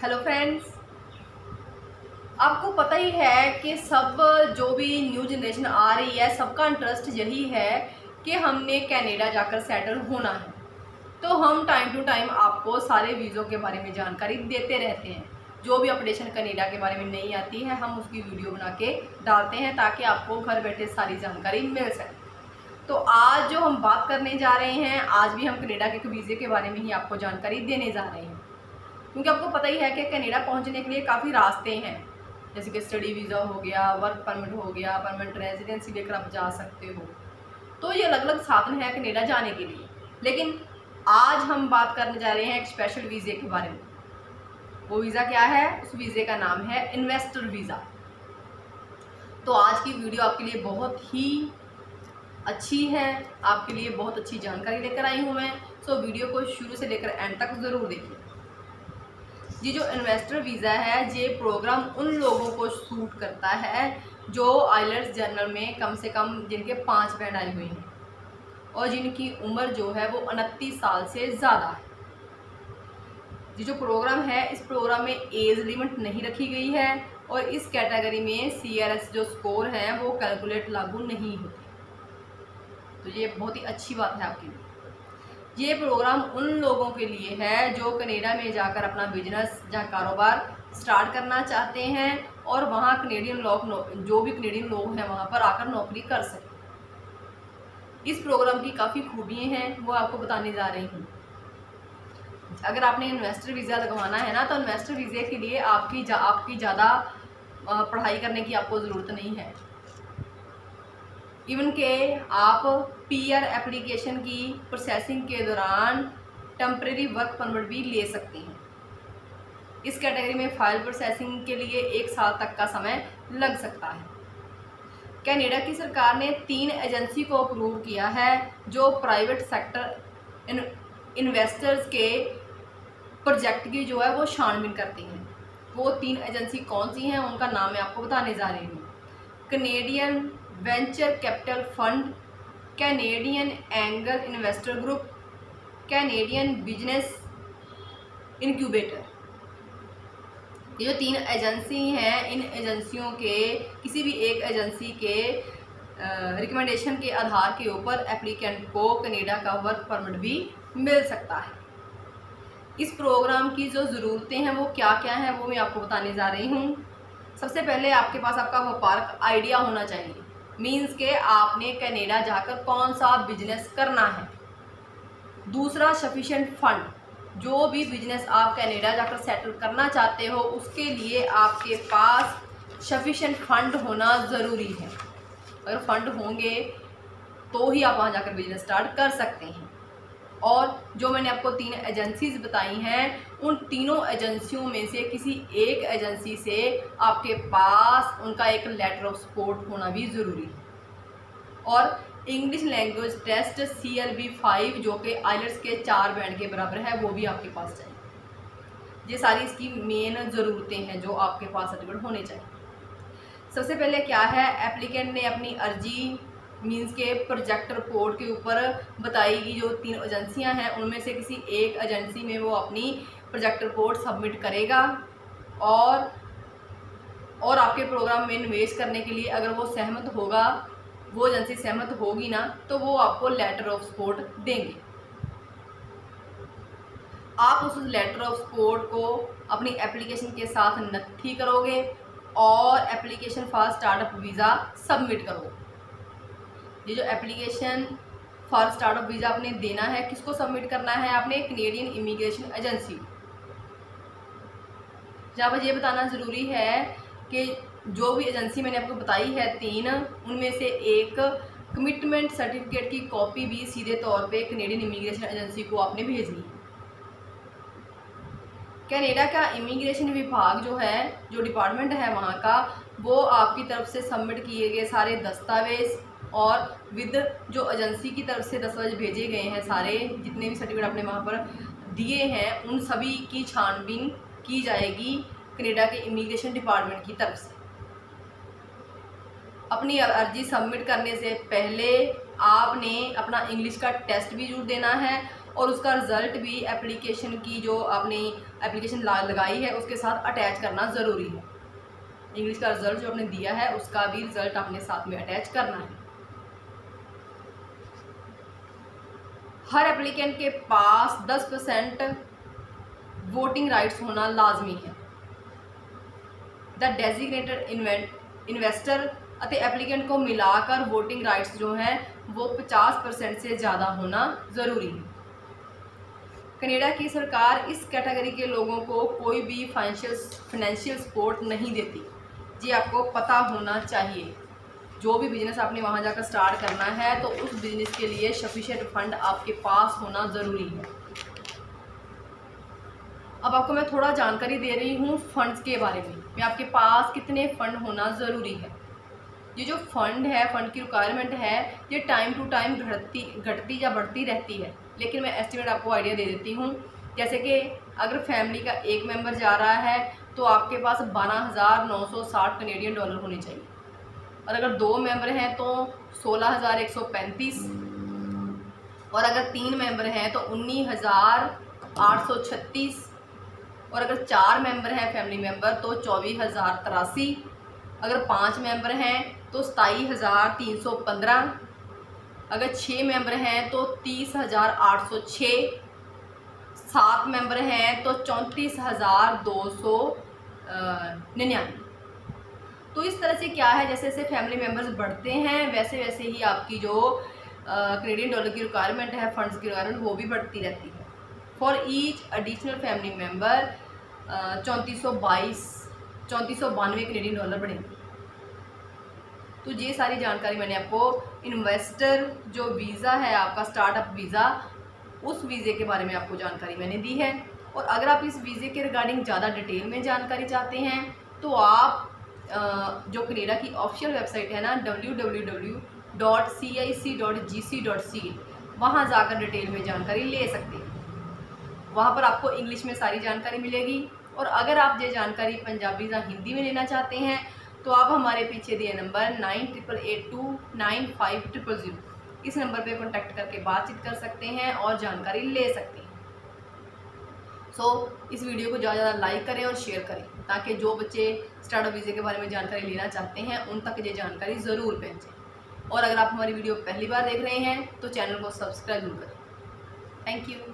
Hello friends, आपको पता ही है कि सब जो भी न्यू जनरेशन आ रही है सबका इंटरेस्ट यही है कि हमने कनाडा जाकर सेटल होना है। तो हम टाइम टू टाइम आपको सारे वीज़ों के बारे में जानकारी देते रहते हैं। जो भी अपडेशन कनाडा के बारे में नहीं आती है हम उसकी वीडियो बना के डालते हैं ताकि आपको घर बैठे सारी जानकारी मिल सके। तो आज जो हम बात करने जा रहे हैं, आज भी हम कनाडा के वीज़े के बारे में ही आपको जानकारी देने जा रहे हैं, क्योंकि आपको पता ही है कि कनाडा पहुंचने के लिए काफ़ी रास्ते हैं। जैसे कि स्टडी वीज़ा हो गया, वर्क परमिट हो गया, परमानेंट रेजिडेंसी लेकर आप जा सकते हो। तो ये अलग अलग साधन है कनाडा जाने के लिए। लेकिन आज हम बात करने जा रहे हैं एक स्पेशल वीज़े के बारे में। वो वीज़ा क्या है? उस वीज़े का नाम है इन्वेस्टर वीज़ा। तो आज की वीडियो आपके लिए बहुत ही अच्छी है, आपके लिए बहुत अच्छी जानकारी लेकर आई हूँ मैं। सो वीडियो को शुरू से लेकर एंड तक ज़रूर देखिए। ये जो इन्वेस्टर वीज़ा है, ये प्रोग्राम उन लोगों को सूट करता है जो आइलेट्स जनरल में कम से कम जिनके 5 बैंड आए हुए हैं और जिनकी उम्र जो है वो 29 साल से ज़्यादा है। ये जो प्रोग्राम है, इस प्रोग्राम में एज लिमिट नहीं रखी गई है और इस कैटेगरी में CRS जो स्कोर है वो कैलकुलेट लागू नहीं होती। तो ये बहुत ही अच्छी बात है आपके लिए। ये प्रोग्राम उन लोगों के लिए है जो कनाडा में जाकर अपना बिजनेस या कारोबार स्टार्ट करना चाहते हैं और वहाँ कनेडियन लोग जो भी कनेडियन लोग हैं वहाँ पर आकर नौकरी कर सकें। इस प्रोग्राम की काफ़ी खूबियाँ हैं, वो आपको बताने जा रही हूँ। अगर आपने इन्वेस्टर वीज़ा लगवाना है ना, तो इन्वेस्टर वीज़े के लिए आपकी ज़्यादा पढ़ाई करने की आपको ज़रूरत नहीं है। इवन के आप PR एप्लीकेशन की प्रोसेसिंग के दौरान टेम्परेरी वर्क परमिट भी ले सकते हैं। इस कैटेगरी में फाइल प्रोसेसिंग के लिए 1 साल तक का समय लग सकता है। कनाडा की सरकार ने 3 एजेंसी को अप्रूव किया है जो प्राइवेट सेक्टर इन्वेस्टर्स के प्रोजेक्ट की जो है वो छानबीन करती हैं। वो 3 एजेंसी कौन सी हैं उनका नाम मैं आपको बताने जा रही हूँ। Canadian venture capital fund, Canadian angle investor group, Canadian business incubator. ये जो 3 एजेंसी हैं, इन एजेंसियों के किसी भी एक एजेंसी के रिकमेंडेशन के आधार के ऊपर एप्लीकेंट को कनाडा का वर्क परमिट भी मिल सकता है। इस प्रोग्राम की जो ज़रूरतें हैं वो क्या क्या हैं वो मैं आपको बताने जा रही हूँ। सबसे पहले आपके पास आपका व्यापार आइडिया होना चाहिए, मीन्स के आपने कनाडा जाकर कौन सा बिजनेस करना है। दूसरा, सफिशिएंट फंड, जो भी बिजनेस आप कनाडा जाकर सेटल करना चाहते हो उसके लिए आपके पास सफिशिएंट फंड होना ज़रूरी है। अगर फंड होंगे तो ही आप वहाँ जाकर बिजनेस स्टार्ट कर सकते हैं। और जो मैंने आपको 3 एजेंसीज बताई हैं, उन तीनों एजेंसियों में से किसी एक एजेंसी से आपके पास उनका एक लेटर ऑफ सपोर्ट होना भी ज़रूरी है। और इंग्लिश लैंग्वेज टेस्ट CLB 5 जो कि आइलेट्स के 4 बैंड के बराबर है वो भी आपके पास चाहिए। ये सारी इसकी मेन ज़रूरतें हैं जो आपके पास सर्टिफिकेट होने चाहिए। सबसे पहले क्या है, एप्लीकेंट ने अपनी अर्जी मीन्स के प्रोजेक्ट रिपोर्ट के ऊपर बताएगी जो 3 एजेंसियां हैं उनमें से किसी एक एजेंसी में वो अपनी प्रोजेक्ट रिपोर्ट सबमिट करेगा और आपके प्रोग्राम में निवेश करने के लिए अगर वो सहमत होगा, वो एजेंसी सहमत होगी ना, तो वो आपको लेटर ऑफ सपोर्ट देंगे। आप उस लेटर ऑफ सपोर्ट को अपनी एप्लीकेशन के साथ नथी करोगे और application for startup visa submit करोगे। ये जो एप्लीकेशन फॉर स्टार्टअप वीज़ा आपने देना है, किसको सबमिट करना है? आपने कनेडियन इमिग्रेशन एजेंसी। जहाँ पर ये बताना ज़रूरी है कि जो भी एजेंसी मैंने आपको बताई है 3, उनमें से एक कमिटमेंट सर्टिफिकेट की कॉपी भी सीधे तौर पे कनेडियन इमिग्रेशन एजेंसी को आपने भेजनी है। कनाडा का इमिग्रेशन विभाग जो है, जो डिपार्टमेंट है वहाँ का, वो आपकी तरफ से सबमिट किए गए सारे दस्तावेज़ और विद जो एजेंसी की तरफ से दस्तावेज भेजे गए हैं, सारे जितने भी सर्टिफिकेट आपने वहाँ पर दिए हैं उन सभी की छानबीन की जाएगी कनाडा के इमिग्रेशन डिपार्टमेंट की तरफ से। अपनी अर्जी सबमिट करने से पहले आपने अपना इंग्लिश का टेस्ट भी जरूर देना है और उसका रिज़ल्ट भी एप्लीकेशन की जो आपने एप्लीकेशन लगाई है उसके साथ अटैच करना ज़रूरी है। इंग्लिश का रिज़ल्ट जो आपने दिया है उसका भी रिज़ल्ट आपने साथ में अटैच करना है। हर एप्लीकेंट के पास 10% वोटिंग राइट्स होना लाजमी है। द डेजिग्नेटेड इन्वेस्टर ਅਤੇ एप्लीकेंट को मिलाकर वोटिंग राइट्स जो हैं वो 50% से ज़्यादा होना ज़रूरी है। कनाडा की सरकार इस कैटेगरी के लोगों को कोई भी फाइनेंशियल सपोर्ट नहीं देती, ये आपको पता होना चाहिए। जो भी बिज़नेस आपने वहाँ जाकर स्टार्ट करना है तो उस बिज़नेस के लिए सफिशिएंट फंड आपके पास होना ज़रूरी है। अब आपको मैं थोड़ा जानकारी दे रही हूँ फ़ंड्स के बारे में, कि आपके पास कितने फ़ंड होना ज़रूरी है। ये जो फंड है, फंड की रिक्वायरमेंट है, ये टाइम टू टाइम घटती या बढ़ती रहती है, लेकिन मैं एस्टिमेट आपको आइडिया दे देती हूँ। जैसे कि अगर फैमिली का एक मेंबर जा रहा है तो आपके पास 12,960 कनेडियन डॉलर होने चाहिए, और अगर 2 मेंबर हैं तो 16,135, और अगर 3 मेंबर हैं तो 19,836, और अगर 4 मेंबर हैं फैमिली मेंबर तो 24,083, अगर 5 मेंबर हैं तो 27,315, अगर 6 मेंबर हैं तो 30,806, 7 मेंबर हैं तो 34,299। तो इस तरह से क्या है, जैसे जैसे फैमिली मेंबर्स बढ़ते हैं वैसे वैसे ही आपकी जो कनेडियन डॉलर की रिक्वायरमेंट है, फंड्स की रिक्वायरमेंट वो भी बढ़ती रहती है। For each additional family member 3492 Canadian dollar बढ़ेंगे। तो ये सारी जानकारी मैंने आपको इन्वेस्टर जो वीज़ा है आपका स्टार्टअप वीज़ा, उस वीज़े के बारे में आपको जानकारी मैंने दी है। और अगर आप इस वीज़े के रिगार्डिंग ज़्यादा डिटेल में जानकारी चाहते हैं तो आप जो कनाडा की ऑफिशियल वेबसाइट है ना www.cic.gc.ca, वहाँ जाकर डिटेल में जानकारी ले सकते हैं। वहाँ पर आपको इंग्लिश में सारी जानकारी मिलेगी। और अगर आप ये जानकारी पंजाबी या हिंदी में लेना चाहते हैं तो आप हमारे पीछे दिए नंबर 98829500 इस नंबर पे कॉन्टैक्ट करके बातचीत कर सकते हैं और जानकारी ले सकते हैं। इस वीडियो को ज़्यादा ज़्यादा लाइक करें और शेयर करें, ताकि जो बच्चे स्टार्टअप वीज़े के बारे में जानकारी लेना चाहते हैं उन तक ये जानकारी ज़रूर पहुँचे। और अगर आप हमारी वीडियो पहली बार देख रहे हैं तो चैनल को सब्सक्राइब जरूर करें। Thank you.